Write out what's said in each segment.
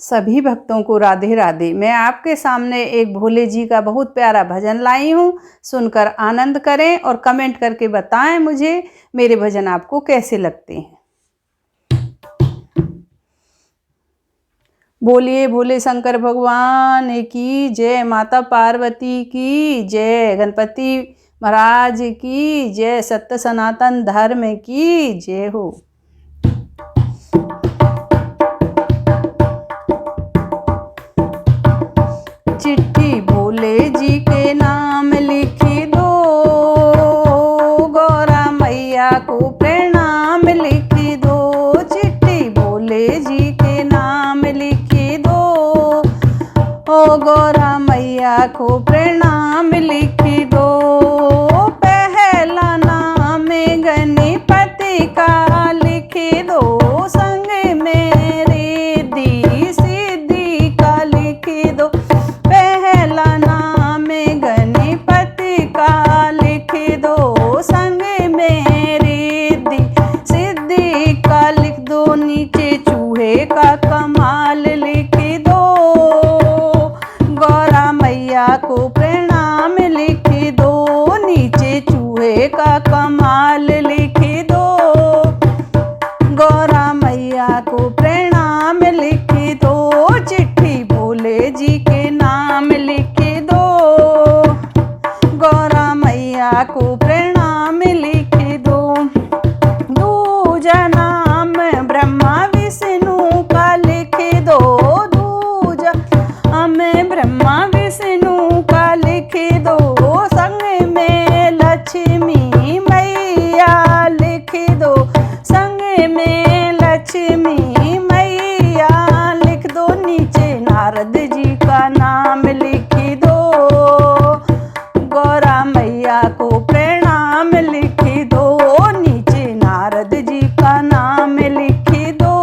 सभी भक्तों को राधे राधे। मैं आपके सामने एक भोले जी का बहुत प्यारा भजन लाई हूँ। सुनकर आनंद करें और कमेंट करके बताएं मुझे मेरे भजन आपको कैसे लगते हैं। बोलिए भोले शंकर भगवान की जय, माता पार्वती की जय, गणपति महाराज की जय, सत्य सनातन धर्म की जय हो। चिट्ठी भोले जी के नाम लिखी दो, गौरा मैया को प्रणाम लिखी दो। चिट्ठी भोले जी के नाम लिखी दो, ओ गौरा मैया को प्रणाम लिखी दो। पहला नाम गणपति का लिखी दो, संग में रिद्धि सिद्धि का लिखी दो। पहला नाम गणपति का लिखी दो, संग में रिद्धि सिद्धि का लिख दो। नीचे चूहे का कमाल लिखी दो, गौरा मैया को प्रणाम लिखी दो। नीचे चूहे का कमाल लिखी दो, गौरा मैया को प्रणाम लिखी दो। चिट्ठी भोले जी के नाम लिखी दो, गौरा मैया को प्रणाम लिखी दो। दूजा नाम ब्रह्मा विष्णु का लिखी दो, दूजा हमें ब्रह्मा विष्णु का लिखी दो। संग में लक्ष्मी मैया लिखी दो, संग में लक्ष्मी मैया लिख दो। नीचे नारद जी का नाम लिखी दो, गौरा मैया को प्रणाम लिखी दो। नीचे नारद जी का नाम लिखी दो,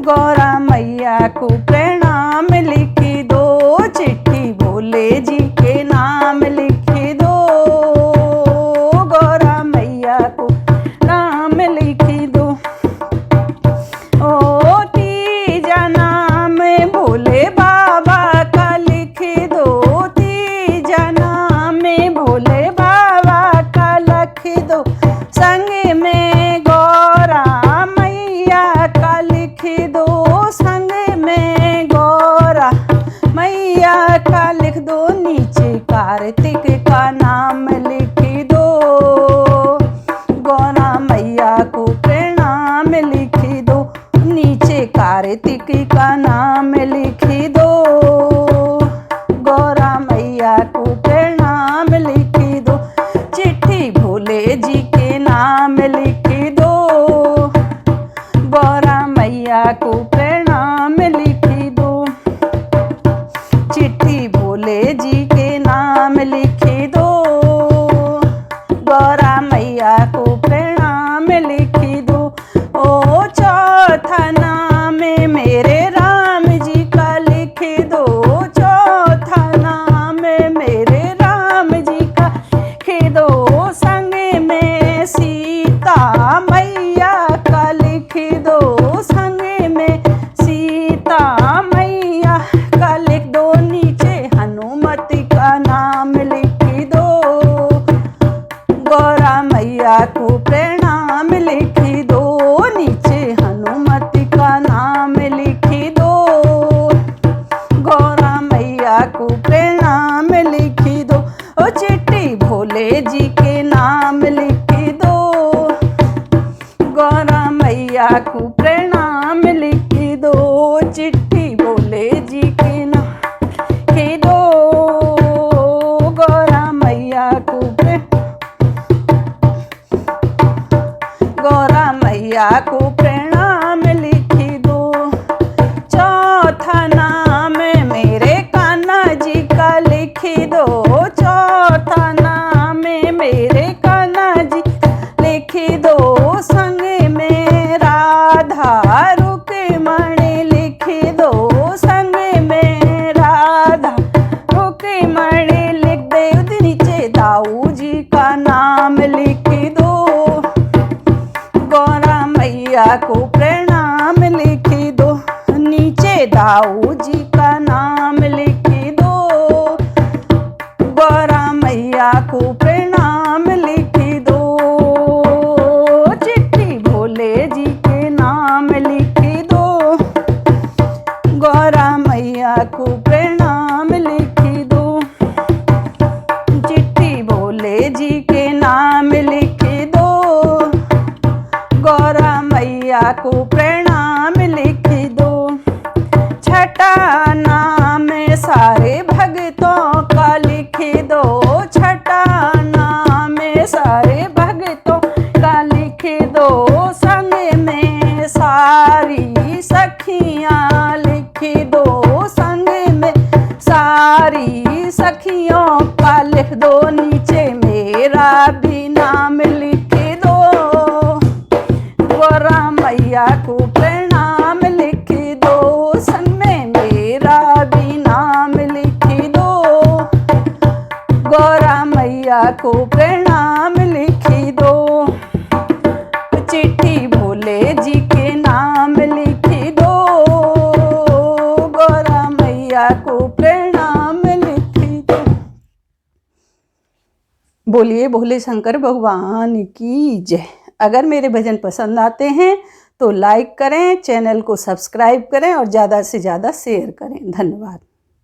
गौरा मैया को प्रणाम लिखी दो। चिट्ठी भोले जी के नाम लिखी दो, गौरा मैया को नाम लिखी दो। ओ तीजा नाम भोले बाबा का लिखी दो, तीजा नाम भोले बाबा का लिखी दो। संग में गौरा मैया का लिखी दो, संग में गौरा मैया का लिख दो। नीचे कार्तिक का नाम लिखी दो, गौरा मैया को प्रणाम लिखी दो। नीचे कार्तिक का नाम लिखी दो, गौरा मैया को प्रणाम लिखी दो। चिट्ठी भोले जी के नाम लिखी दो, गौरा मैया को प्रणाम लिखी दो। चिट्ठी भोले जी के नाम लिखी दो, गौरा मैया को प्रणाम लिखी दो। ओ चौथा नाम मेरे राम जी का लिखी दो, चौथा नाम मेरे राम जी का लिखी दो। संग में सीता मैया का लिखी दो, संग में सीता मैया का लिख दो। नीचे हनुमति का नाम लिखी दो, गौरा मैया को प्रणाम लिखी दो। नीचे हनुमति का नाम लिखी दो, गौरा मैया को प्रणाम लिखी दो। ओ चिट्ठी भोले जी के नाम लिखी दो, गौरा मैया को प्रणाम लिखी दो। चिट्ठी भोले जी के नाम लिखी दो, गौरा मैया को गौरा मैया को प्रणाम लिखी दो। चौथा नाम मेरे कान्हा जी का लिखी दो, चौथा नाम मेरे कान्हा जी लिखी दो। संग में राधा रुक्मणी लिखी दो, संग में राधा रुक्मणी लिख दे। नीचे दाऊ जी का नाम लिखी दो, गौरा मैया को प्रणाम लिखी दो। ताऊ जी का नाम लिख दो, गौरा मैया को प्रणाम लिख दो। चिट्ठी भोले जी के नाम लिख दो, गौरा मैया को प्रणाम लिख दो। चिट्ठी भोले जी के नाम लिख दो, गौरा मैया को प्रणाम लिख दो। छठा नाम सारे भक्तों का लिख दो, छठा नाम सारे भक्तों का लिख दो। संग में सारी सखियां लिख दो, संग में सारी सखियों का लिख दो। नीचे मेरा भी नाम लिख दो, गौरा मैया को प्रणाम लिख दो। संग में मेरा भी नाम लिख दो, गौरा मैया को प्रणाम लिख दो। चिट्ठी भोले जी के नाम लिख दो, गौरा मैया को प्रणाम लिख दो। बोलिए भोले शंकर भगवान की जय। अगर मेरे भजन पसंद आते हैं तो लाइक करें, चैनल को सब्सक्राइब करें और ज़्यादा से ज़्यादा शेयर करें। धन्यवाद।